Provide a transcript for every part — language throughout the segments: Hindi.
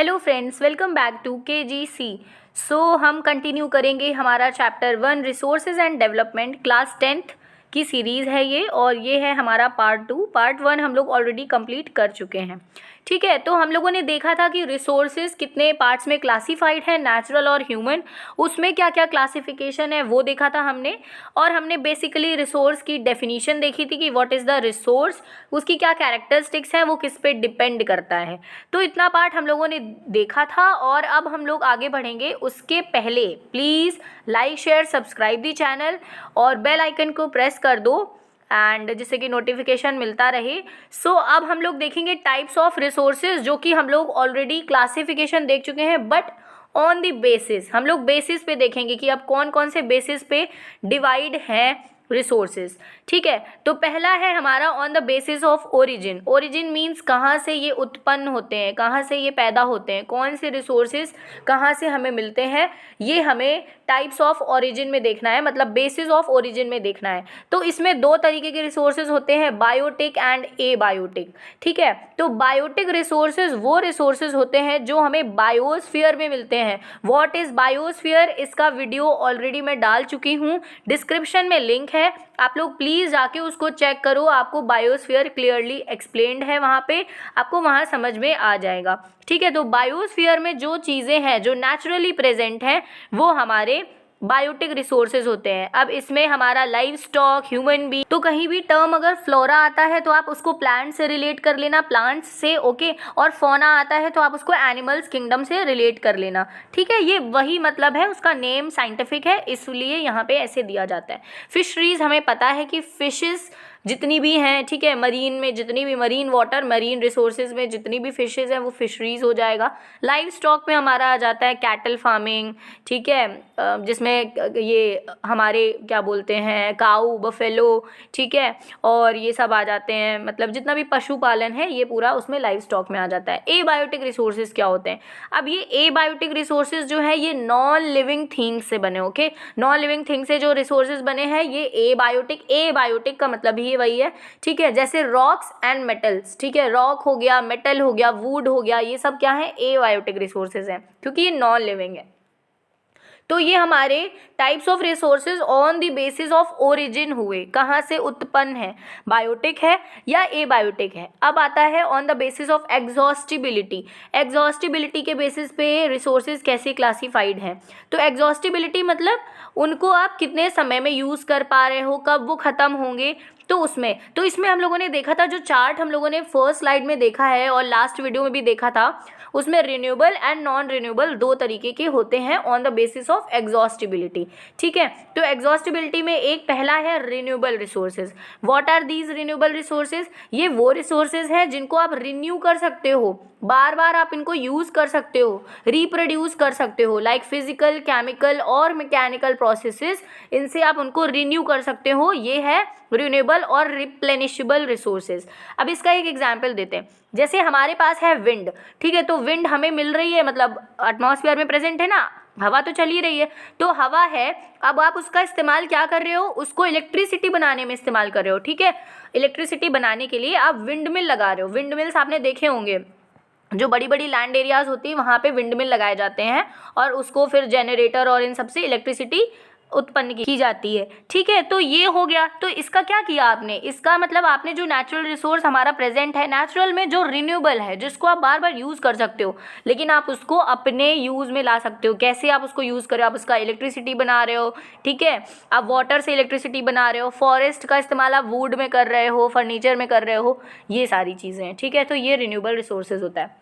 Hello friends, welcome back to KGC। हम कंटिन्यू करेंगे हमारा chapter 1 resources and development, class 10th की सीरीज़ है ये, और ये है हमारा पार्ट 2। पार्ट 1 हम लोग ऑलरेडी कंप्लीट कर चुके हैं। ठीक है, तो हम लोगों ने देखा था कि रिसोर्सेज कितने पार्ट्स में क्लासीफाइड है, नेचुरल और ह्यूमन, उसमें क्या क्या क्लासिफिकेशन है वो देखा था हमने। और हमने बेसिकली रिसोर्स की डेफिनीशन देखी थी कि व्हाट इज़ द रिसोर्स, उसकी क्या कैरेक्टरिस्टिक्स हैं, वो किस पे डिपेंड करता है। तो इतना पार्ट हम लोगों ने देखा था और अब हम लोग आगे बढ़ेंगे। उसके पहले please like share subscribe the channel और बेल आइकन को प्रेस कर दो एंड जिससे कि नोटिफिकेशन मिलता रहे। अब हम लोग देखेंगे टाइप्स ऑफ रिसोर्सेज, जो कि हम लोग ऑलरेडी क्लासिफिकेशन देख चुके हैं, बट ऑन द बेसिस हम लोग बेसिस पे देखेंगे कि अब कौन कौन से बेसिस पे डिवाइड हैं रिसोर्सेज। ठीक है, तो पहला है हमारा on the basis of origin. Origin means कहाँ से ये उत्पन्न होते हैं, कहाँ से ये पैदा होते हैं, कौन से रिसोर्सेज कहाँ से हमें मिलते हैं, ये हमें टाइप्स ऑफ ओरिजिन में देखना है, मतलब बेसिस ऑफ ओरिजिन में देखना है। तो इसमें दो तरीके के रिसोर्सेज होते हैं, बायोटिक एंड ए बायोटिक। ठीक है, तो बायोटिक रिसोर्सेज वो रिसोर्सेज होते हैं जो हमें बायोस्फीयर में मिलते हैं। व्हाट इज़ बायोस्फीयर, इसका वीडियो ऑलरेडी मैं डाल चुकी हूँ, डिस्क्रिप्शन में लिंक है, आप लोग प्लीज़ जाके उसको चेक करो। आपको बायोस्फीयर क्लियरली एक्सप्लेन्ड है वहाँ पे, आपको वहाँ समझ में आ जाएगा। ठीक है, तो बायोस्फीयर में जो चीज़ें हैं जो नेचुरली प्रेजेंट हैं वो हमारे बायोटिक रिसोर्सेज होते हैं। अब इसमें हमारा लाइव स्टॉक, ह्यूमन बी, तो कहीं भी टर्म अगर फ्लोरा आता है तो आप उसको प्लांट से रिलेट कर लेना, प्लांट्स से, ओके, और फोना आता है तो आप उसको एनिमल्स किंगडम से रिलेट कर लेना। ठीक है, ये वही मतलब है, उसका नेम साइंटिफिक है इसलिए यहाँ पे ऐसे दिया जाता है। फिशरीज, हमें पता है कि फिशेस जितनी भी हैं, ठीक है, मरीन में जितनी भी मरीन वाटर, मरीन रिसोर्सेज में जितनी भी फिशेज हैं वो फिशरीज हो जाएगा। लाइव स्टॉक में हमारा आ जाता है कैटल फार्मिंग, ठीक है, जिसमें ये हमारे क्या बोलते हैं काऊ, बफेलो, ठीक है, और ये सब आ जाते हैं, मतलब जितना भी पशुपालन है ये पूरा उसमें लाइव स्टॉक में आ जाता है। ए बायोटिक रिसोर्सेज क्या होते हैं? अब ये ए बायोटिक रिसोर्सेज जो है ये नॉन लिविंग थिंग्स से बने, ओके, नॉन लिविंग थिंग से जो रिसोर्सेज बने हैं ये ए बायोटिक। ए बायोटिक का मतलब ही वही है, ठीक है, जैसे रॉक्स एंड मेटल्स, ठीक है, रॉक हो गया, मेटल हो गया, वुड हो गया, ये सब क्या है? ए बायोटिक रिसोर्सेज हैं, क्योंकि ये नॉन लिविंग है। तो ये हमारे types of resources on the basis of origin हुए, कहाँ से उत्पन्न है, बायोटिक है या ए बायोटिक है। अब आता है on the basis of exhaustibility. Exhaustibility के बेसिस पे रिसोर्सेज कैसे क्लासीफाइड हैं? तो एग्जॉस्टिबिलिटी मतलब उनको आप कितने समय में यूज़ कर पा रहे हो, कब वो ख़त्म होंगे, तो इसमें हम लोगों ने देखा था, जो चार्ट हम लोगों ने फर्स्ट स्लाइड में देखा है और लास्ट वीडियो में भी देखा था, उसमें रिन्यूएबल एंड नॉन रिन्यूएबल दो तरीके के होते हैं on the basis of exhaustibility. ठीक है, तो एग्जॉस्टिबिलिटी में एक पहला है renewable resources. What are these renewable resources? ये वो रिसोर्सेज हैं जिनको आप रिन्यू कर सकते हो, बार बार आप इनको यूज़ कर सकते हो, रिप्रोड्यूस कर सकते हो, लाइक फिजिकल, केमिकल और मैकेनिकल प्रोसेसेस, इनसे आप उनको रिन्यू कर सकते हो। ये है रिन्यूएबल और रिप्लेनिशेबल रिसोर्सेज। अब इसका एक एग्जांपल देते हैं, जैसे हमारे पास है विंड, ठीक है, तो विंड हमें मिल रही है, मतलब एटमॉस्फेयर में प्रेजेंट है ना, हवा तो चल ही रही है, तो हवा है। अब आप उसका इस्तेमाल क्या कर रहे हो? उसको इलेक्ट्रिसिटी बनाने में इस्तेमाल कर रहे हो। ठीक है, इलेक्ट्रिसिटी बनाने के लिए आप विंड मिल लगा रहे हो। विंड मिल्स आपने देखे होंगे, जो बड़ी बड़ी लैंड एरियाज़ होती है वहाँ पे विंड मिल लगाए जाते हैं और उसको फिर जनरेटर और इन सब से इलेक्ट्रिसिटी उत्पन्न की जाती है। ठीक है, तो ये हो गया। तो इसका क्या किया आपने? इसका मतलब आपने जो नेचुरल रिसोर्स हमारा प्रेजेंट है, नेचुरल में जो रिन्यूएबल है, जिसको आप बार बार यूज़ कर सकते हो, लेकिन आप उसको अपने यूज़ में ला सकते हो। कैसे आप उसको यूज़ करें? आप उसका इलेक्ट्रिसिटी बना रहे हो, ठीक है, आप वाटर से इलेक्ट्रिसिटी बना रहे हो, फॉरेस्ट का इस्तेमाल आप वुड में कर रहे हो, फर्नीचर में कर रहे हो, ये सारी चीज़ें हैं। ठीक है, तो ये रिन्यूएबल रिसोर्सेज होता है।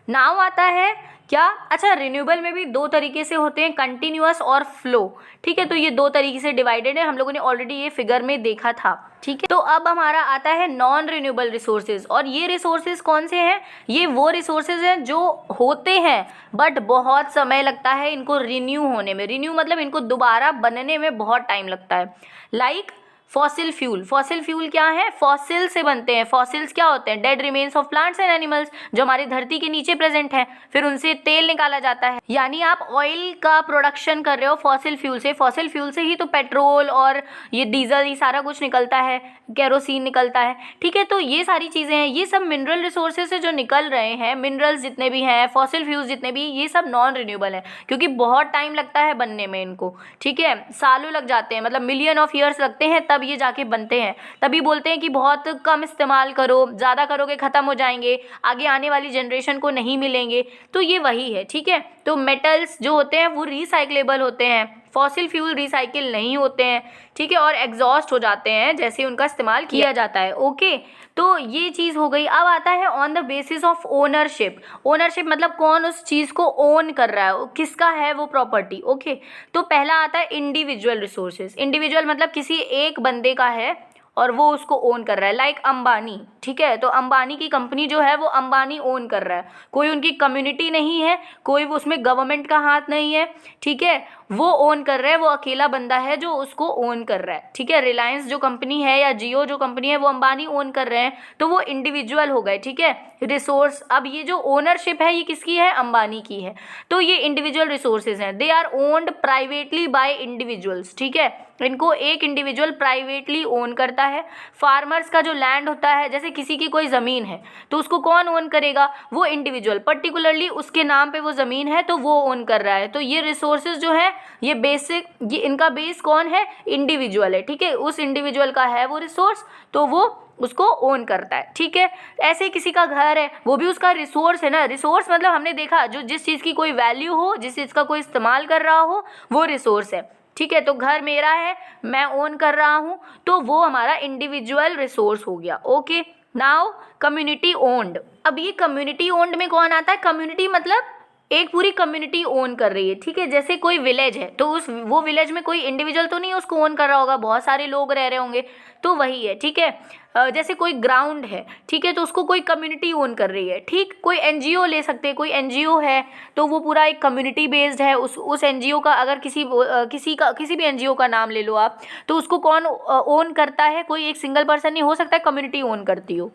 नाउ आता है क्या? अच्छा, रिन्यूएबल में भी दो तरीके से होते हैं, कंटिन्यूअस और फ्लो। ठीक है, तो ये दो तरीके से डिवाइडेड है, हम लोगों ने ऑलरेडी ये फिगर में देखा था। ठीक है, तो अब हमारा आता है नॉन रिन्यूएबल रिसोर्सेज। और ये रिसोर्सेज कौन से हैं? ये वो रिसोर्सेज हैं जो होते हैं बट बहुत समय लगता है इनको रिन्यू होने में। रिन्यू मतलब इनको दोबारा बनने में बहुत टाइम लगता है। Like fossil fuel, fossil fuel क्या है, फॉसिल से बनते हैं। फॉसिल्स क्या होते हैं, dead remains of plants and animals, जो हमारी धरती के नीचे प्रेजेंट है, फिर उनसे तेल निकाला जाता है। यानी आप ऑयल का प्रोडक्शन कर रहे हो फॉसिल फ्यूल से, फॉसिल फ्यूल से ही तो पेट्रोल और ये डीजल ये सारा कुछ निकलता है, केरोसिन निकलता है, ठीक है। तो ये सारी चीज़ें हैं, ये सब मिनरल रिसोर्सेज से जो निकल रहे हैं, मिनरल्स जितने भी हैं, फॉसिल फ्यूल्स जितने भी, ये सब नॉन रिन्यूएबल हैं, क्योंकि बहुत टाइम लगता है बनने में इनको, ठीक है, सालों लग जाते हैं, मतलब मिलियन ऑफ ईयर्स लगते हैं तब ये जाके बनते हैं। तभी बोलते हैं कि बहुत कम इस्तेमाल करो, ज़्यादा करोगे ख़त्म हो जाएंगे, आगे आने वाली जनरेशन को नहीं मिलेंगे। तो ये वही है, ठीक है। तो मेटल्स जो होते हैं वो रिसाइक्लेबल होते हैं, फॉसिल फ्यूल रिसाइकिल नहीं होते हैं, ठीक है, और एग्जॉस्ट हो जाते हैं जैसे उनका इस्तेमाल किया जाता है। ओके, तो ये चीज़ हो गई। अब आता है on the basis of ownership. Ownership मतलब कौन उस चीज़ को ओन कर रहा है, किसका है वो प्रॉपर्टी। ओके, तो पहला आता है इंडिविजुअल रिसोर्सेज। इंडिविजुअल मतलब किसी एक बंदे का है और वो उसको ओन कर रहा है, लाइक अंबानी, ठीक है। तो अंबानी की कंपनी जो है वो अंबानी ओन कर रहा है, कोई उनकी कम्युनिटी नहीं है, कोई वो उसमें गवर्नमेंट का हाथ नहीं है, ठीक है, वो ओन कर रहा है, वो अकेला बंदा है जो उसको ओन कर रहा है, ठीक है। रिलायंस जो कंपनी है या जियो जो कंपनी है वो अंबानी ओन कर रहे हैं, तो वो इंडिविजुअल हो गए, ठीक है। रिसोर्स, अब ये जो ओनरशिप है ये किसकी है, अंबानी की है। तो ये इंडिविजुअल रिसोर्सेज हैं, they are owned privately by individuals, ठीक है, इनको एक इंडिविजुअल प्राइवेटली ओन करता है। फार्मर्स का जो लैंड होता है, जैसे किसी की कोई ज़मीन है तो उसको कौन ओन करेगा, वो इंडिविजुअल, पर्टिकुलरली उसके नाम पे वो ज़मीन है तो वो ओन कर रहा है। तो ये रिसोर्सेज जो है ये बेसिक, ये इनका बेस कौन है, इंडिविजुअल है, ठीक है, उस इंडिविजुअल का है वो रिसोर्स तो वो उसको ओन करता है, ठीक है। ऐसे किसी का घर है, वो भी उसका रिसोर्स है ना। रिसोर्स मतलब हमने देखा जो जिस चीज़ की कोई वैल्यू हो, जिस चीज़ का कोई इस्तेमाल कर रहा हो, वो रिसोर्स है, ठीक है। तो घर मेरा है, मैं ओन कर रहा हूँ, तो वो हमारा इंडिविजुअल रिसोर्स हो गया। Okay, now community owned. अब ये कम्युनिटी ओन्ड में कौन आता है, कम्युनिटी मतलब एक पूरी कम्युनिटी ओन कर रही है, ठीक है। जैसे कोई विलेज है तो उस वो विलेज में कोई इंडिविजुअल तो नहीं उसको ओन कर रहा होगा, बहुत सारे लोग रह रहे होंगे, तो वही है, ठीक है। जैसे कोई ग्राउंड है, ठीक है, तो उसको कोई कम्युनिटी ओन कर रही है, ठीक। कोई एनजीओ ले सकते हैं, कोई एनजीओ है तो वो पूरा एक कम्युनिटी बेस्ड है। उस एनजीओ का अगर किसी भी एनजीओ का नाम ले लो आप, तो उसको कौन ओन करता है, कोई एक सिंगल पर्सन नहीं हो सकता है, कम्युनिटी ओन करती हो।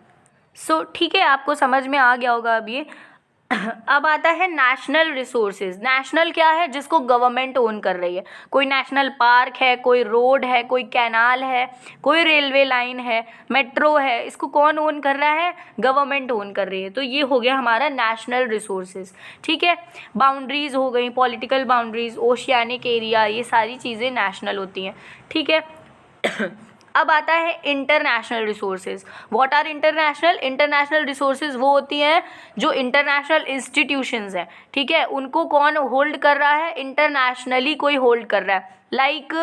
सो ठीक है, आपको समझ में आ गया होगा अब ये। अब आता है नेशनल रिसोर्सेज। नेशनल क्या है, जिसको गवर्नमेंट ओन कर रही है, कोई नेशनल पार्क है, कोई रोड है, कोई कैनाल है, कोई रेलवे लाइन है, मेट्रो है, इसको कौन ओन कर रहा है, गवर्नमेंट ओन कर रही है। तो ये हो गया हमारा नेशनल रिसोर्सेज, ठीक है। बाउंड्रीज हो गई, पॉलिटिकल बाउंड्रीज, ओशियानिक एरिया, ये सारी चीज़ें नेशनल होती हैं, ठीक है। अब आता है international resources. What are international, international resources वो होती हैं जो इंटरनेशनल इंस्टीट्यूशंस हैं, ठीक है, उनको कौन होल्ड कर रहा है, इंटरनेशनली कोई होल्ड कर रहा है। लाइक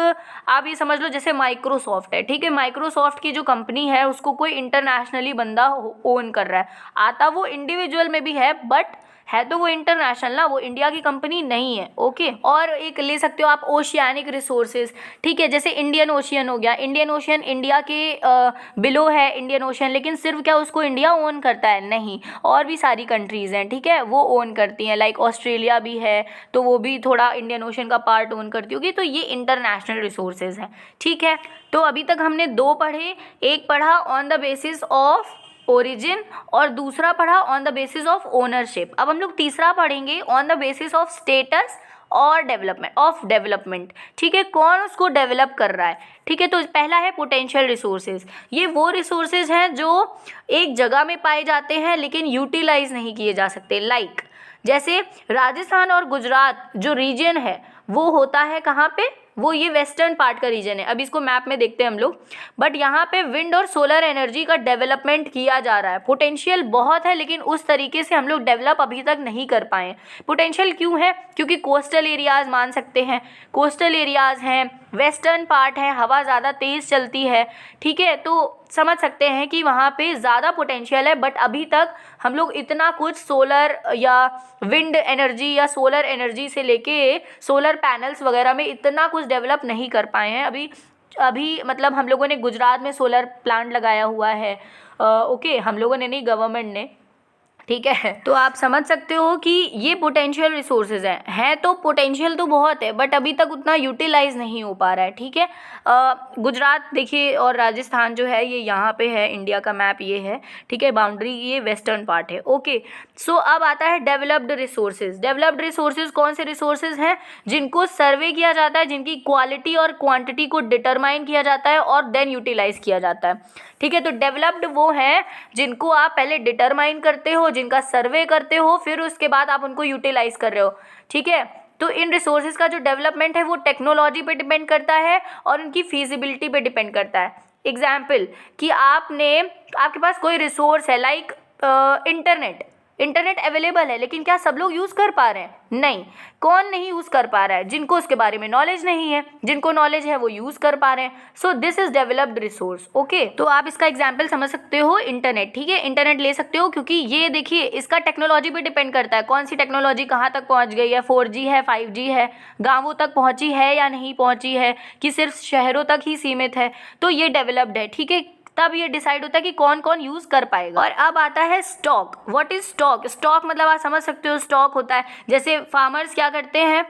आप ये समझ लो जैसे माइक्रोसॉफ्ट है, ठीक है, माइक्रोसॉफ्ट की जो कंपनी है उसको कोई इंटरनेशनली बंदा ओन कर रहा है। आता वो इंडिविजुअल में भी है बट है तो वो इंटरनेशनल ना, वो इंडिया की कंपनी नहीं है। ओके, और एक ले सकते हो आप ओशियानिक रिसोर्सेज, ठीक है, जैसे इंडियन ओशियन हो गया। इंडियन ओशियन इंडिया के बिलो है इंडियन ओशियन, लेकिन सिर्फ क्या उसको इंडिया ओन करता है, नहीं, और भी सारी कंट्रीज़ हैं, ठीक है, वो ओन करती हैं। लाइक ऑस्ट्रेलिया भी है तो वो भी थोड़ा इंडियन ओशियन का पार्ट ओन करती होगी। तो ये इंटरनेशनल रिसोर्सेज हैं, ठीक है। तो अभी तक हमने दो पढ़े, एक पढ़ा on the basis of origin और दूसरा पढ़ा on the basis of ownership. अब हम लोग तीसरा पढ़ेंगे on the basis of status और डेवलपमेंट, ठीक है, कौन उसको डेवलप कर रहा है, ठीक है। तो पहला है पोटेंशियल रिसोर्सेज। ये वो रिसोर्सेज हैं जो एक जगह में पाए जाते हैं लेकिन यूटिलाइज नहीं किए जा सकते। लाइक जैसे राजस्थान और गुजरात जो रीजन है वो होता है कहाँ पे, वो ये वेस्टर्न पार्ट का रीजन है। अभी इसको मैप में देखते हैं हम लोग, बट यहाँ पे विंड और सोलर एनर्जी का डेवलपमेंट किया जा रहा है। पोटेंशियल बहुत है लेकिन उस तरीके से हम लोग डेवलप अभी तक नहीं कर पाए। पोटेंशियल क्यों है, क्योंकि कोस्टल एरियाज़ मान सकते हैं, कोस्टल एरियाज़ हैं, वेस्टर्न पार्ट है, हवा ज़्यादा तेज़ चलती है, ठीक है, तो समझ सकते हैं कि वहाँ पे ज़्यादा पोटेंशियल है। बट अभी तक हम लोग इतना कुछ सोलर या विंड एनर्जी या सोलर एनर्जी से लेके सोलर पैनल्स वगैरह में इतना कुछ डेवलप नहीं कर पाए हैं अभी मतलब हम लोगों ने गुजरात में सोलर प्लांट लगाया हुआ है, ओके, हम लोगों ने नहीं, गवर्नमेंट ने, ठीक है। तो आप समझ सकते हो कि ये पोटेंशियल रिसोर्सेज हैं तो पोटेंशियल तो बहुत है, बट अभी तक उतना यूटिलाइज नहीं हो पा रहा है। ठीक है, गुजरात देखिए और राजस्थान जो है ये यहाँ पे है, इंडिया का मैप ये है। ठीक है, बाउंड्री ये वेस्टर्न पार्ट है। ओके, सो अब आता है डेवलप्ड रिसोर्सेज। डेवलप्ड रिसोर्सेज कौन से रिसोर्सेज हैं? जिनको सर्वे किया जाता है, जिनकी क्वालिटी और क्वांटिटी को डिटरमाइन किया जाता है और देन यूटिलाइज किया जाता है। ठीक है, तो डेवलप्ड वो है जिनको आप पहले डिटरमाइन करते हो, जिनका सर्वे करते हो, फिर उसके बाद आप उनको यूटिलाइज कर रहे हो। ठीक है, तो इन रिसोर्सेज का जो डेवलपमेंट है वो टेक्नोलॉजी पे डिपेंड करता है और उनकी फीजिबिलिटी पे डिपेंड करता है। एग्जाम्पल कि आपके पास कोई रिसोर्स है लाइक इंटरनेट अवेलेबल है, लेकिन क्या सब लोग यूज़ कर पा रहे हैं? नहीं। कौन नहीं यूज़ कर पा रहा है? जिनको उसके बारे में नॉलेज नहीं है। जिनको नॉलेज है वो यूज़ कर पा रहे हैं। So this is developed resource. Okay, तो आप इसका एग्जांपल समझ सकते हो इंटरनेट। ठीक है, इंटरनेट ले सकते हो क्योंकि ये देखिए इसका टेक्नोलॉजी पे डिपेंड करता है, कौन सी टेक्नोलॉजी कहाँ तक पहुँच गई है, 4G है, 5G है, गाँवों तक पहुँची है या नहीं पहुँची है, कि सिर्फ शहरों तक ही सीमित है, तो ये डेवलप्ड है। ठीक है, तब ये डिसाइड होता है कि कौन कौन यूज कर पाएगा। और अब आता है stock. What is stock? Stock मतलब आप समझ सकते हो, स्टॉक होता है जैसे फार्मर्स क्या करते हैं,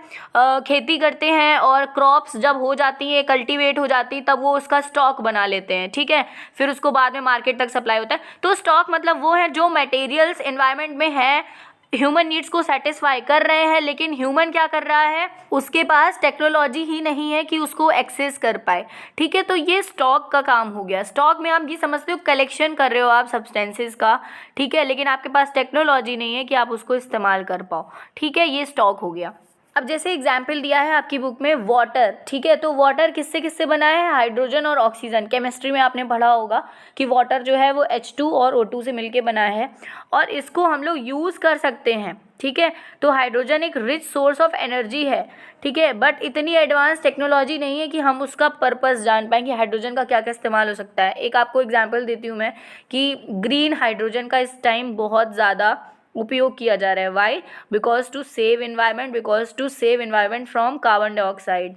खेती करते हैं और क्रॉप्स जब हो जाती है, कल्टीवेट हो जाती है, तब वो उसका स्टॉक बना लेते हैं। ठीक है, फिर उसको बाद में मार्केट तक सप्लाई होता है। तो स्टॉक मतलब वो है जो मटेरियल्स एनवायरनमेंट में है, ह्यूमन नीड्स को सेटिस्फाई कर रहे हैं, लेकिन ह्यूमन क्या कर रहा है, उसके पास टेक्नोलॉजी ही नहीं है कि उसको एक्सेस कर पाए। ठीक है, तो ये स्टॉक का काम हो गया। स्टॉक में आप ये समझते हो कलेक्शन कर रहे हो आप सब्सटेंसेस का। ठीक है, लेकिन आपके पास टेक्नोलॉजी नहीं है कि आप उसको इस्तेमाल कर पाओ। ठीक है, ये स्टॉक हो गया। अब जैसे एग्जाम्पल दिया है आपकी बुक में वाटर। ठीक है, तो वाटर किससे किससे बना है? हाइड्रोजन और ऑक्सीजन। केमिस्ट्री में आपने पढ़ा होगा कि वाटर जो है वो H2 और O2 से मिलके बना है और इसको हम लोग यूज़ कर सकते हैं। ठीक है, तो हाइड्रोजन एक रिच सोर्स ऑफ एनर्जी है। ठीक है, बट इतनी एडवांस टेक्नोलॉजी नहीं है कि हम उसका पर्पस जान पाएँ कि हाइड्रोजन का क्या क्या इस्तेमाल हो सकता है। एक आपको एग्जाम्पल देती हूँ मैं कि ग्रीन हाइड्रोजन का इस टाइम बहुत ज़्यादा उपयोग किया जा रहा है। Why? Because to save environment from carbon dioxide.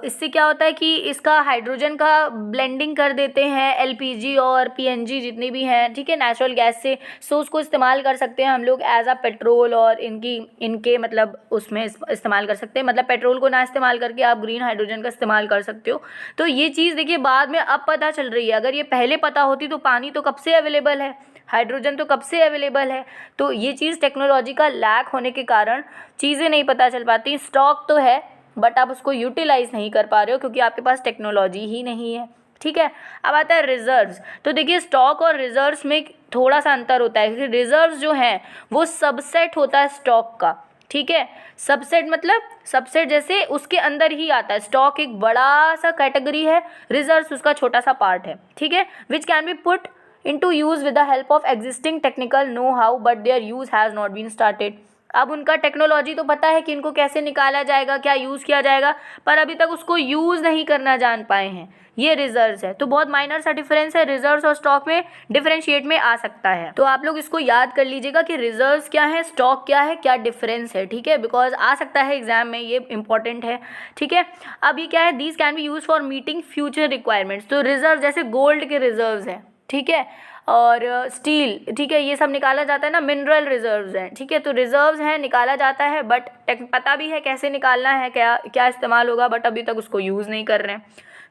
इससे क्या होता है कि इसका हाइड्रोजन का ब्लेंडिंग कर देते हैं LPG और PNG जितनी भी हैं, ठीक है, नेचुरल गैस से। सो उसको इस्तेमाल कर सकते हैं हम लोग एज अ पेट्रोल और इनके मतलब उसमें इस्तेमाल कर सकते हैं। मतलब पेट्रोल को ना इस्तेमाल करके आप ग्रीन हाइड्रोजन का इस्तेमाल कर सकते हो। तो ये चीज़ देखिए बाद में अब पता चल रही है। अगर ये पहले पता होती तो पानी तो कब से अवेलेबल है, हाइड्रोजन तो कब से अवेलेबल है। तो ये चीज़ टेक्नोलॉजी का लैक होने के कारण चीज़ें नहीं पता चल पाती। स्टॉक तो है बट आप उसको यूटिलाइज नहीं कर पा रहे हो क्योंकि आपके पास टेक्नोलॉजी ही नहीं है। ठीक है, अब आता है रिजर्व्स। तो देखिए स्टॉक और रिजर्व्स में थोड़ा सा अंतर होता है क्योंकि रिजर्व्स जो हैं वो सबसेट होता है स्टॉक का। ठीक है, सबसेट मतलब सबसेट जैसे उसके अंदर ही आता है। स्टॉक एक बड़ा सा कैटेगरी है, रिजर्व्स उसका छोटा सा पार्ट है। ठीक है, which can be put into use with the help of existing technical know-how but their use has not been started। अब उनका टेक्नोलॉजी तो पता है कि इनको कैसे निकाला जाएगा, क्या यूज़ किया जाएगा, पर अभी तक उसको यूज़ नहीं करना जान पाए हैं। ये रिजर्व्स है। तो बहुत माइनर सा डिफरेंस है, रिजर्व्स और स्टॉक में डिफरेंशिएट में आ सकता है। तो आप लोग इसको याद कर लीजिएगा कि रिजर्व्स क्या है, स्टॉक क्या है, क्या डिफरेंस है। ठीक है, बिकॉज आ सकता है एग्जाम में, ये इंपॉर्टेंट है। ठीक है, अब ये क्या है, these can be use for meeting future requirements. तो रिजर्व जैसे गोल्ड के रिजर्व्स हैं, ठीक है, और स्टील, ठीक है, ये सब निकाला जाता है ना, मिनरल रिजर्व्स हैं। ठीक है, तो रिजर्व्स हैं, निकाला जाता है, बट पता भी है कैसे निकालना है, क्या क्या इस्तेमाल होगा, बट अभी तक उसको यूज़ नहीं कर रहे हैं।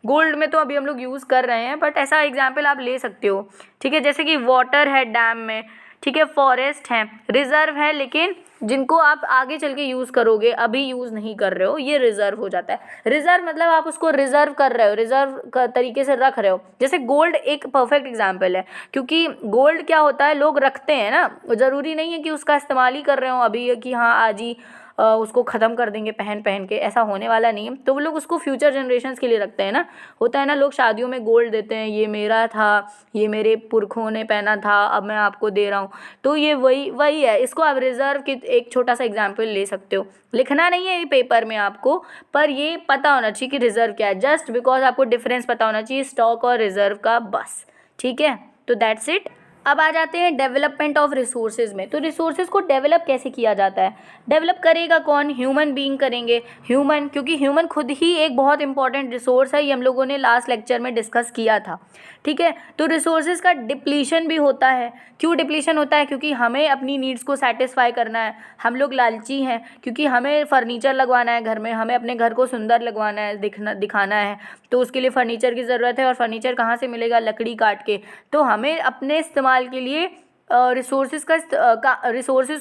गोल्ड में तो अभी हम लोग यूज़ कर रहे हैं, बट ऐसा एग्जाम्पल आप ले सकते हो। ठीक है, जैसे कि वाटर है डैम में, ठीक है, फॉरेस्ट हैं, रिजर्व है, लेकिन जिनको आप आगे चल के यूज़ करोगे, अभी यूज़ नहीं कर रहे हो, ये रिजर्व हो जाता है। रिजर्व मतलब आप उसको रिजर्व कर रहे हो, रिजर्व तरीके से रख रहे हो। जैसे गोल्ड एक परफेक्ट एग्जाम्पल है, क्योंकि गोल्ड क्या होता है, लोग रखते हैं ना, ज़रूरी नहीं है कि उसका इस्तेमाल ही कर रहे हो अभी कि हाँ आज ही उसको ख़त्म कर देंगे पहन के, ऐसा होने वाला नहीं है। तो वो लोग उसको फ्यूचर जनरेशन्स के लिए रखते हैं ना। होता है ना, लोग शादियों में गोल्ड देते हैं, ये मेरा था, ये मेरे पुरखों ने पहना था, अब मैं आपको दे रहा हूँ। तो ये वही है। इसको आप रिजर्व की एक छोटा सा एग्जाम्पल ले सकते हो। लिखना नहीं है ये पेपर में आपको, पर ये पता होना चाहिए कि रिजर्व क्या है, जस्ट बिकॉज आपको डिफरेंस पता होना चाहिए स्टॉक और रिजर्व का, बस। ठीक है, तो दैट्स इट। अब आ जाते हैं डेवलपमेंट ऑफ रिसोर्सेज में। तो रिसोर्सेज को डेवलप कैसे किया जाता है? डेवलप करेगा कौन? ह्यूमन बीइंग करेंगे। ह्यूमन, क्योंकि ह्यूमन खुद ही एक बहुत इंपॉर्टेंट रिसोर्स है, ये हम लोगों ने लास्ट लेक्चर में डिस्कस किया था, ठीक है। तो रिसोर्सेज का डिप्लीशन भी होता है। क्यों डिप्लीशन होता है? क्योंकि हमें अपनी नीड्स को सेटिस्फाई करना है। हम लोग लालची हैं, क्योंकि हमें फर्नीचर लगवाना है घर में, हमें अपने घर को सुंदर लगवाना है, दिखाना है, तो उसके लिए फर्नीचर की ज़रूरत है। और फर्नीचर कहाँ से मिलेगा? लकड़ी काट के। तो हमें अपने इस्तेमाल के लिए रिसोर्सेज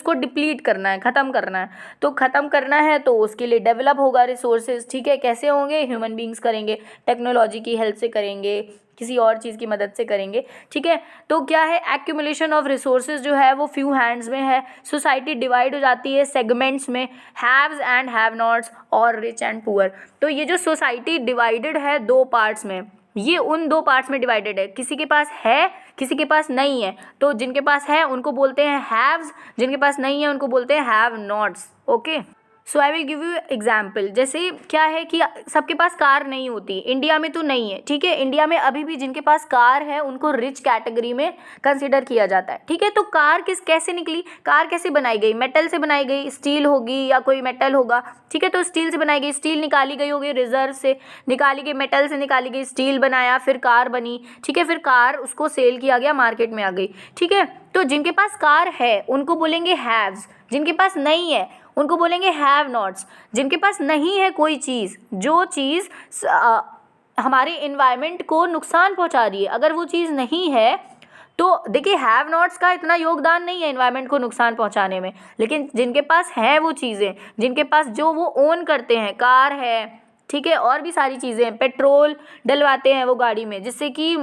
को डिप्लीट करना है, ख़त्म करना है। तो ख़त्म करना है तो उसके लिए डेवलप होगा रिसोर्सेज, ठीक है। कैसे होंगे? ह्यूमन बींग्स करेंगे, टेक्नोलॉजी की हेल्प से करेंगे, किसी और चीज़ की मदद से करेंगे, ठीक है। तो क्या है? एक्यूमुलेशन ऑफ रिसोर्सेज जो है वो फ्यू हैंड्स में है। सोसाइटी डिवाइड हो जाती है सेगमेंट्स में, हैव्स एंड हैव नॉट्स और रिच एंड पुअर। तो ये जो सोसाइटी डिवाइडेड है दो पार्ट्स में, ये उन दो पार्ट्स में डिवाइडेड है। किसी के पास है, किसी के पास नहीं है। तो जिनके पास है उनको बोलते हैं हैव्स, जिनके पास नहीं है उनको बोलते हैं have nots, okay. So I will give you example. जैसे क्या है कि सबके पास कार नहीं होती, इंडिया में तो नहीं है, ठीक है। इंडिया में अभी भी जिनके पास कार है उनको रिच कैटेगरी में कंसिडर किया जाता है, ठीक है। तो कार कैसे निकली? कार कैसे बनाई गई? मेटल से बनाई गई, स्टील होगी या कोई मेटल होगा, ठीक है। तो स्टील से बनाई गई, स्टील निकाली गई होगी, रिजर्व से निकाली गई, मेटल से निकाली गई, स्टील बनाया, फिर कार बनी, ठीक है। फिर कार उसको सेल किया गया, मार्केट में आ गई, ठीक है। तो जिनके पास कार है उनको बोलेंगे हैव्स, जिनके पास नहीं है उनको बोलेंगे हैव नॉट्स। जिनके पास नहीं है कोई चीज़, जो चीज़ हमारे इन्वायरमेंट को नुकसान पहुंचा रही है, अगर वो चीज़ नहीं है तो देखिए हैव नॉट्स का इतना योगदान नहीं है इन्वायरमेंट को नुकसान पहुंचाने में। लेकिन जिनके पास है वो चीज़ें, जिनके पास जो वो ओन करते हैं, कार है, ठीक है, और भी सारी चीज़ें हैं, पेट्रोल डलवाते हैं वो गाड़ी में जिससे कि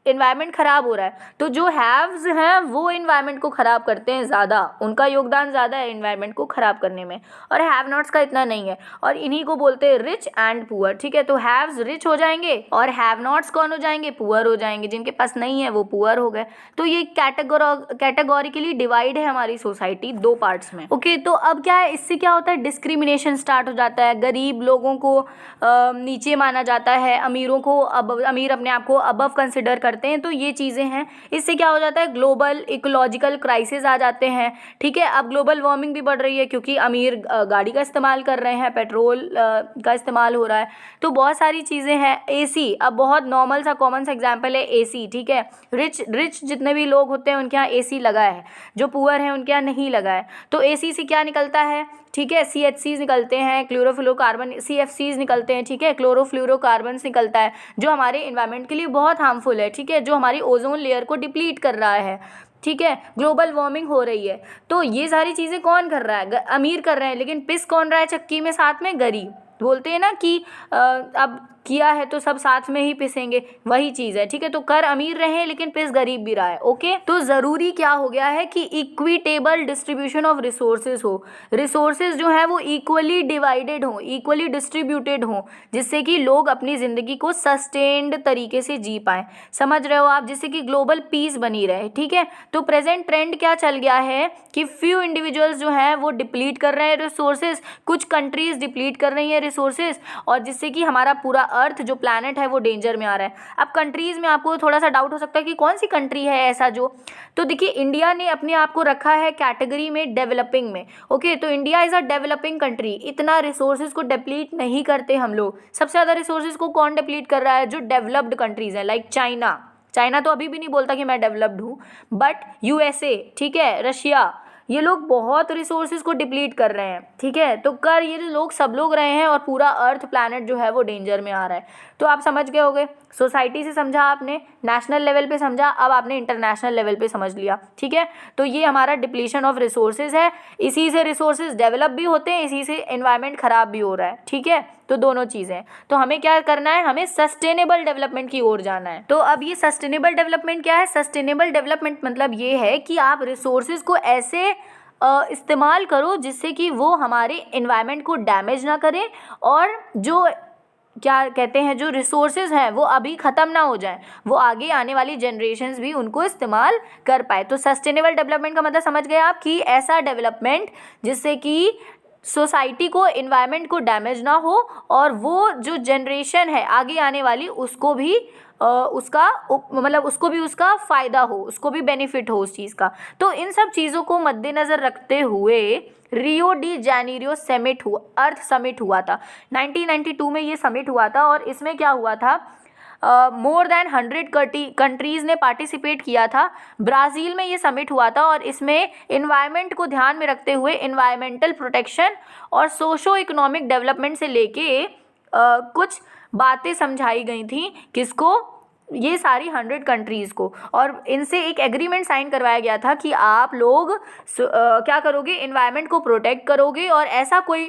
इन्वायरमेंट ख़राब हो रहा है, तो जो हैव्स हैं वो इन्वायरमेंट को ख़राब करते हैं ज़्यादा, उनका योगदान ज़्यादा है इन्वायरमेंट को ख़राब करने में, और हैव नॉट्स का इतना नहीं है। और इन्हीं को बोलते हैं रिच एंड पुअर, ठीक है। तो हैव्स रिच हो जाएंगे और हैव नॉट्स कौन हो जाएंगे? पुअर हो जाएंगे। जिनके पास नहीं है वो पुअर हो गए। तो ये कैटेगोरिकली डिवाइड है हमारी सोसाइटी दो पार्ट्स में, ओके। तो अब क्या है, इससे क्या होता है? डिस्क्रिमिनेशन स्टार्ट हो जाता है। गरीब लोगों को नीचे माना जाता है, अमीरों को अमीर अपने आप को अबव कंसिडर करते हैं। तो ये चीज़ें हैं। इससे क्या हो जाता है? ग्लोबल इकोलॉजिकल क्राइसिस आ जाते हैं, ठीक है। अब ग्लोबल वार्मिंग भी बढ़ रही है क्योंकि अमीर गाड़ी का इस्तेमाल कर रहे हैं, पेट्रोल का इस्तेमाल हो रहा है, तो बहुत सारी चीज़ें हैं। एसी अब बहुत नॉर्मल सा कॉमन सा एग्जांपल है एसी, ठीक है। रिच जितने भी लोग होते हैं उनके यहाँ एसी लगा है, जो पुअर हैं उनके यहाँ नहीं लगा है। तो एसी से क्या निकलता है? ठीक है, CHCs निकलते हैं, क्लोरोफ्लोरोकार्बन, CFCs निकलते हैं, ठीक है, क्लोरोफ्लोरोकार्बन्स निकलता है, जो हमारे इन्वायरमेंट के लिए बहुत हार्मफुल है, ठीक है, जो हमारी ओजोन लेयर को डिप्लीट कर रहा है, ठीक है। ग्लोबल वार्मिंग हो रही है। तो ये सारी चीज़ें कौन कर रहा है? अमीर कर रहे हैं, लेकिन पिस कौन रहा है चक्की में? साथ में गरीब। बोलते हैं ना कि अब किया है तो सब साथ में ही पिसेंगे, वही चीज़ है, ठीक है। तो कर अमीर रहे लेकिन पिस गरीब भी रहा है, ओके। तो ज़रूरी क्या हो गया है कि इक्विटेबल डिस्ट्रीब्यूशन ऑफ रिसोर्सेज हो। रिसोर्सेज जो है वो इक्वली डिवाइडेड हो, इक्वली डिस्ट्रीब्यूटेड हो, जिससे कि लोग अपनी ज़िंदगी को सस्टेन्ड तरीके से जी पाएँ। समझ रहे हो आप? जिससे कि ग्लोबल पीस बनी रहे, ठीक है। तो प्रेजेंट ट्रेंड क्या चल गया है कि फ्यू इंडिविजुअल्स जो हैं वो डिप्लीट कर रहे हैं रिसोर्सेज, कुछ कंट्रीज डिप्लीट कर रही हैं रिसोर्सेज, और जिससे कि हमारा पूरा अर्थ जो प्लैनेट है वो डेंजर में आ रहा है। अब कंट्रीज़ में आपको थोड़ा सा डाउट हो सकता है कि कौन सी कंट्री है ऐसा जो, तो देखिए इंडिया ने अपने आप को रखा है कैटेगरी में डेवलपिंग में, ओके। तो India is a developing country, इतना रिसोर्सेज को डिप्लीट नहीं करते हम लोग। सबसे ज़्यादा रिसोर्सेज को कौन डिप्लीट कर रहा है? जो डेवलप्ड कंट्रीज़ हैं, लाइक चाइना तो अभी भी नहीं बोलता कि मैं डेवलप्ड हूँ, बट USA, ठीक है, रशिया, ये लोग बहुत रिसोर्सेज को डिप्लीट कर रहे हैं, ठीक है। तो कर ये लोग सब लोग रहे हैं और पूरा अर्थ प्लैनेट जो है वो डेंजर में आ रहा है। तो आप समझ गए होंगे, सोसाइटी से समझा आपने, नेशनल लेवल पे समझा, अब आपने इंटरनेशनल लेवल पे समझ लिया, ठीक है। तो ये हमारा डिप्लीशन ऑफ रिसोर्सेज है, इसी से रिसोर्सेज डेवलप भी होते हैं, इसी से एनवायरनमेंट ख़राब भी हो रहा है, ठीक है। तो दोनों चीज़ें, तो हमें क्या करना है? हमें सस्टेनेबल डेवलपमेंट की ओर जाना है। तो अब ये सस्टेनेबल डेवलपमेंट क्या है? सस्टेनेबल डेवलपमेंट मतलब ये है कि आप रिसोर्सेज को ऐसे इस्तेमाल करो जिससे कि वो हमारे एनवायरनमेंट को डैमेज ना करें, और जो क्या कहते हैं, जो रिसोर्सेज हैं वो अभी ख़त्म ना हो जाएं, वो आगे आने वाली जनरेशन्स भी उनको इस्तेमाल कर पाए। तो सस्टेनेबल डेवलपमेंट का मतलब समझ गए आप कि ऐसा डेवलपमेंट जिससे कि सोसाइटी को, इन्वायरमेंट को डैमेज ना हो, और वो जो जनरेशन है आगे आने वाली उसको भी उसका मतलब उसको भी उसका फ़ायदा हो, उसको भी बेनिफिट हो उस चीज़ का। तो इन सब चीज़ों को मद्देनज़र रखते हुए रियो डी जेनेरियो समिट हुआ, अर्थ समिट हुआ था 1992 में। ये समिट हुआ था और इसमें क्या हुआ था, मोर देन 100 कंट्रीज़ ने पार्टिसिपेट किया था। ब्राज़ील में ये समिट हुआ था और इसमें इन्वायरमेंट को ध्यान में रखते हुए इन्वायरमेंटल प्रोटेक्शन और सोशो इकोनॉमिक डेवलपमेंट से लेके कुछ बातें समझाई गई थी, किसको, ये सारी 100 कंट्रीज़ को। और इनसे एक एग्रीमेंट साइन करवाया गया था कि आप लोग क्या करोगे, इन्वायरमेंट को प्रोटेक्ट करोगे और ऐसा कोई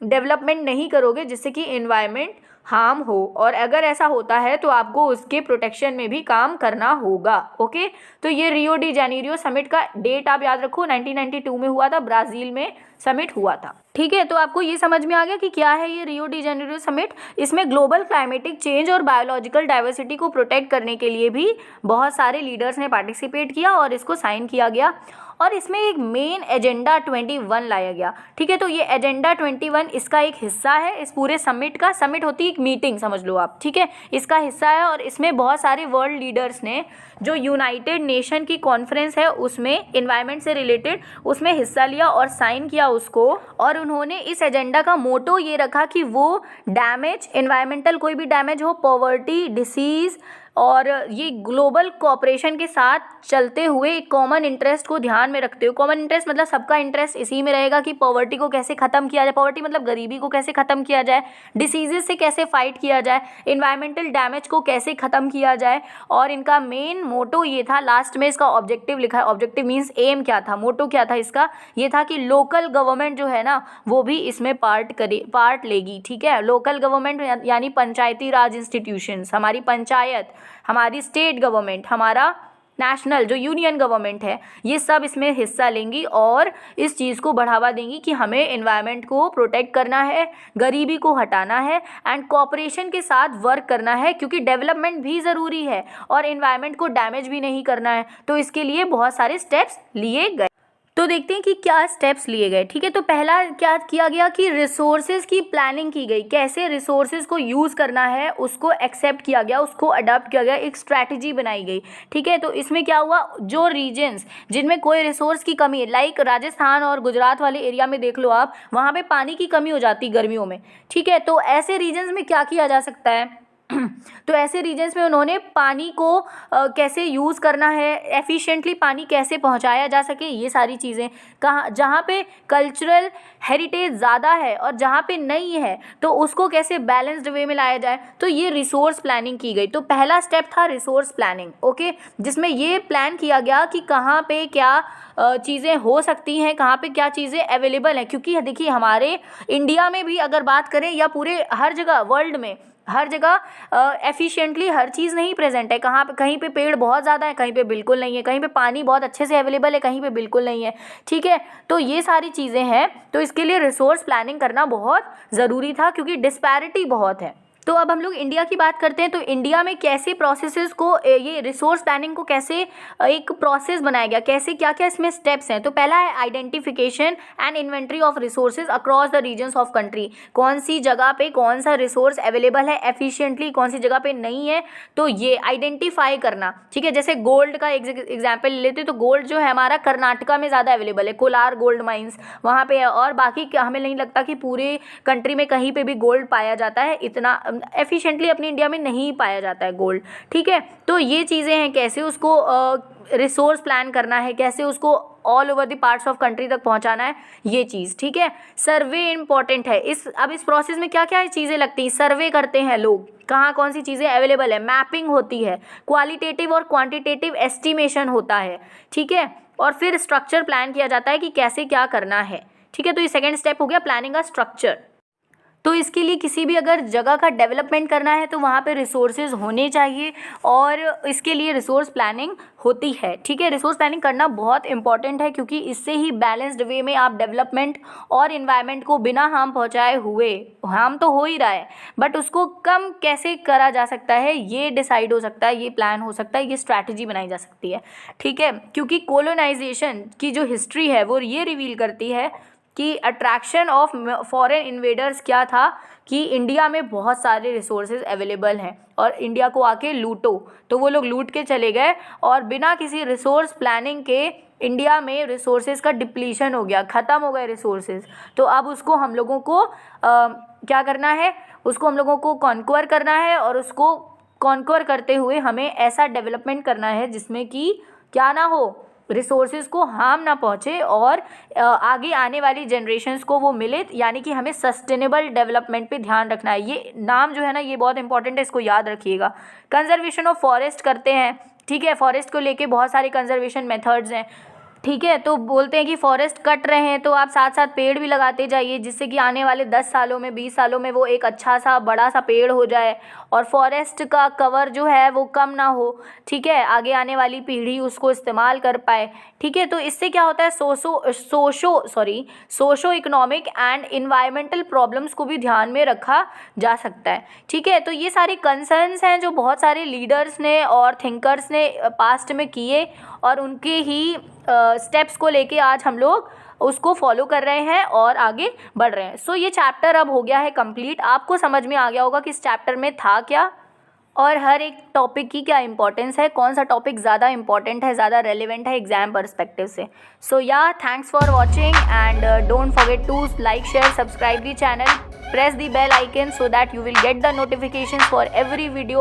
डेवलपमेंट नहीं करोगे जिससे कि इन्वायरमेंट हार्म हो, और अगर ऐसा होता है तो आपको उसके प्रोटेक्शन में भी काम करना होगा। ओके, तो ये रियो डी जेनेरियो समिट का डेट आप याद रखो, 1992 में हुआ था, ब्राज़ील में समिट हुआ था। ठीक है, तो आपको ये समझ में आ गया कि क्या है ये रियो डी जेनेरियो समिट। इसमें ग्लोबल क्लाइमेटिक चेंज और बायोलॉजिकल डाइवर्सिटी को प्रोटेक्ट करने के लिए भी बहुत सारे लीडर्स ने पार्टिसिपेट किया और इसको साइन किया गया। और इसमें एक मेन एजेंडा 21 लाया गया। ठीक है, तो ये एजेंडा 21 इसका एक हिस्सा है इस पूरे समिट का। समिट होती है एक मीटिंग, समझ लो आप। ठीक है, इसका हिस्सा है और इसमें बहुत सारे वर्ल्ड लीडर्स ने जो यूनाइटेड नेशन की कॉन्फ्रेंस है उसमें एनवायरनमेंट से रिलेटेड उसमें हिस्सा लिया और साइन किया उसको। और उन्होंने इस एजेंडा का मोटो ये रखा कि वो डैमेज, एनवायरमेंटल कोई भी डैमेज हो, पॉवर्टी, डिसीज़ और ये ग्लोबल कोऑपरेशन के साथ चलते हुए कॉमन इंटरेस्ट को ध्यान में रखते हुए, कॉमन इंटरेस्ट मतलब सबका इंटरेस्ट इसी में रहेगा कि पॉवर्टी को कैसे ख़त्म किया जाए, पॉवर्टी मतलब गरीबी को कैसे ख़त्म किया जाए, डिसीजेस से कैसे फाइट किया जाए, इन्वायरमेंटल डैमेज को कैसे ख़त्म किया जाए। और इनका मेन मोटो ये था, लास्ट में इसका ऑब्जेक्टिव लिखा है, ऑब्जेक्टिव मीन्स एम क्या था, मोटो क्या था इसका, ये था कि लोकल गवर्नमेंट जो है ना वो भी इसमें पार्ट लेगी। ठीक है, लोकल गवर्नमेंट यानी पंचायती राज इंस्टीट्यूशंस, हमारी पंचायत, हमारी स्टेट गवर्नमेंट, हमारा नेशनल जो यूनियन गवर्नमेंट है, ये सब इसमें हिस्सा लेंगी और इस चीज़ को बढ़ावा देंगी कि हमें एनवायरनमेंट को प्रोटेक्ट करना है, गरीबी को हटाना है एंड कोऑपरेशन के साथ वर्क करना है, क्योंकि डेवलपमेंट भी ज़रूरी है और एनवायरनमेंट को डैमेज भी नहीं करना है। तो इसके लिए बहुत सारे स्टेप्स लिए गए। तो देखते हैं कि क्या स्टेप्स लिए गए। ठीक है, तो पहला क्या किया गया कि रिसोर्सेज की प्लानिंग की गई, कैसे रिसोर्सेज को यूज़ करना है उसको एक्सेप्ट किया गया, उसको अडॉप्ट किया गया, एक स्ट्रैटेजी बनाई गई। ठीक है, तो इसमें क्या हुआ, जो रीजन्स जिनमें कोई रिसोर्स की कमी है, लाइक राजस्थान और गुजरात वाले एरिया में देख लो आप, वहाँ पे पानी की कमी हो जाती गर्मियों में। ठीक है, तो ऐसे रीजन्स में क्या किया जा सकता है तो ऐसे रीजन्स में उन्होंने पानी को कैसे यूज़ करना है, एफिशिएंटली पानी कैसे पहुंचाया जा सके, ये सारी चीज़ें, कहाँ जहाँ पे कल्चरल हेरिटेज ज़्यादा है और जहाँ पे नहीं है तो उसको कैसे बैलेंस्ड वे में लाया जाए, तो ये रिसोर्स प्लानिंग की गई। तो पहला स्टेप था रिसोर्स प्लानिंग। ओके, जिसमें ये प्लान किया गया कि कहाँ पे क्या चीज़ें हो सकती हैं, कहाँ पे क्या चीज़ें अवेलेबल हैं, क्योंकि देखिए हमारे इंडिया में भी अगर बात करें या पूरे हर जगह वर्ल्ड में हर जगह एफिशिएंटली हर चीज़ नहीं प्रेजेंट है। कहाँ पे, कहीं पे पेड़ बहुत ज़्यादा है, कहीं पे बिल्कुल नहीं है, कहीं पे पानी बहुत अच्छे से अवेलेबल है, कहीं पे बिल्कुल नहीं है। ठीक है, तो ये सारी चीज़ें हैं, तो इसके लिए रिसोर्स प्लानिंग करना बहुत ज़रूरी था क्योंकि डिस्पैरिटी बहुत है। तो अब हम लोग इंडिया की बात करते हैं, तो इंडिया में कैसे प्रोसेसेस को, ये रिसोर्स प्लानिंग को कैसे एक प्रोसेस बनाया गया, कैसे क्या क्या इसमें स्टेप्स हैं। तो पहला है identification and inventory of resources across the regions of country, कौन सी जगह पे कौन सा रिसोर्स अवेलेबल है एफिशिएंटली, कौन सी जगह पे नहीं है, तो ये आइडेंटिफाई करना। ठीक है, जैसे गोल्ड का एग्जाम्पल ले लेते तो गोल्ड जो है हमारा कर्नाटका में ज़्यादा अवेलेबल है, कोलार गोल्ड माइंस वहाँ पे है, और बाकी हमें नहीं लगता कि पूरे कंट्री में कहीं पे भी गोल्ड पाया जाता है, इतना एफिशिएंटली अपनी इंडिया में नहीं पाया जाता है गोल्ड। ठीक है, तो ये चीज़ें हैं, कैसे उसको रिसोर्स प्लान करना है, कैसे उसको all over the parts of country तक पहुंचाना है, ये चीज़। ठीक है, सर्वे इंपॉर्टेंट है। अब इस प्रोसेस में क्या क्या चीज़ें लगती हैं, सर्वे करते हैं लोग, कहाँ कौन सी चीज़ें अवेलेबल है, मैपिंग होती है, क्वालिटेटिव और क्वांटिटेटिव एस्टिमेशन होता है। ठीक है, और फिर स्ट्रक्चर प्लान किया जाता है कि कैसे क्या करना है। ठीक है, तो ये सेकेंड स्टेप हो गया प्लानिंग का स्ट्रक्चर। तो इसके लिए किसी भी अगर जगह का डेवलपमेंट करना है तो वहाँ पे रिसोर्सेज होने चाहिए और इसके लिए रिसोर्स प्लानिंग होती है। ठीक है, रिसोर्स प्लानिंग करना बहुत इंपॉर्टेंट है क्योंकि इससे ही बैलेंस्ड वे में आप डेवलपमेंट और इन्वायरमेंट को बिना हार्म पहुँचाए हुए, हार्म तो हो ही रहा है बट उसको कम कैसे करा जा सकता है ये डिसाइड हो सकता है, ये प्लान हो सकता है, ये स्ट्रैटेजी बनाई जा सकती है। ठीक है, क्योंकि कोलोनाइजेशन की जो हिस्ट्री है वो ये रिवील करती है कि अट्रैक्शन ऑफ फॉरेन इन्वेडर्स क्या था, कि इंडिया में बहुत सारे रिसोर्सेज अवेलेबल हैं और इंडिया को आके लूटो, तो वो लोग लूट के चले गए और बिना किसी रिसोर्स प्लानिंग के इंडिया में रिसोर्सेज का डिप्लीशन हो गया, ख़त्म हो गए रिसोर्सेज। तो अब उसको हम लोगों को क्या करना है, उसको हम लोगों को कॉन्क्वर करना है और उसको कॉन्क्वर करते हुए हमें ऐसा डेवलपमेंट करना है जिसमें कि क्या ना हो, रिसोर्सेज को हार्म ना पहुँचे और आगे आने वाली जनरेशन्स को वो मिले, यानी कि हमें सस्टेनेबल डेवलपमेंट पे ध्यान रखना है। ये नाम जो है ना ये बहुत इंपॉर्टेंट है, इसको याद रखिएगा। कंजर्वेशन ऑफ फॉरेस्ट करते हैं, ठीक है, फॉरेस्ट को लेके बहुत सारे कंजर्वेशन मेथड्स हैं, ठीक है। तो बोलते हैं कि फॉरेस्ट कट रहे हैं तो आप साथ साथ पेड़ भी लगाते जाइए जिससे कि आने वाले 10 सालों में 20 सालों में वो एक अच्छा सा बड़ा सा पेड़ हो जाए और फॉरेस्ट का कवर जो है वो कम ना हो, ठीक है, आगे आने वाली पीढ़ी उसको इस्तेमाल कर पाए, ठीक है। तो इससे क्या होता है, socio economic and environmental problems को भी ध्यान में रखा जा सकता है, ठीक है। तो ये सारे कंसर्न्स हैं जो बहुत सारे लीडर्स ने और थिंकर्स ने पास्ट में किए और उनके ही स्टेप्स को लेके आज हम लोग उसको फॉलो कर रहे हैं और आगे बढ़ रहे हैं। सो ये चैप्टर अब हो गया है कंप्लीट। आपको समझ में आ गया होगा कि इस चैप्टर में था क्या और हर एक टॉपिक की क्या इंपॉर्टेंस है, कौन सा टॉपिक ज़्यादा इंपॉर्टेंट है, ज़्यादा रेलिवेंट है एग्जाम पर्सपेक्टिव से। So yeah thanks for watching and don't forget to like, share, subscribe the channel, press the bell icon so that you will get the notifications for every video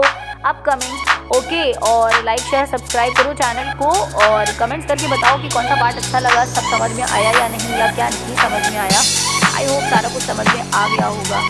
upcoming, okay। और लाइक शेयर सब्सक्राइब करो चैनल को और कमेंट्स करके बताओ कि कौन सा पार्ट अच्छा लगा, सब समझ में आया या नहीं, या क्या नहीं समझ में आया। आई होप सारा कुछ समझ में आ गया होगा।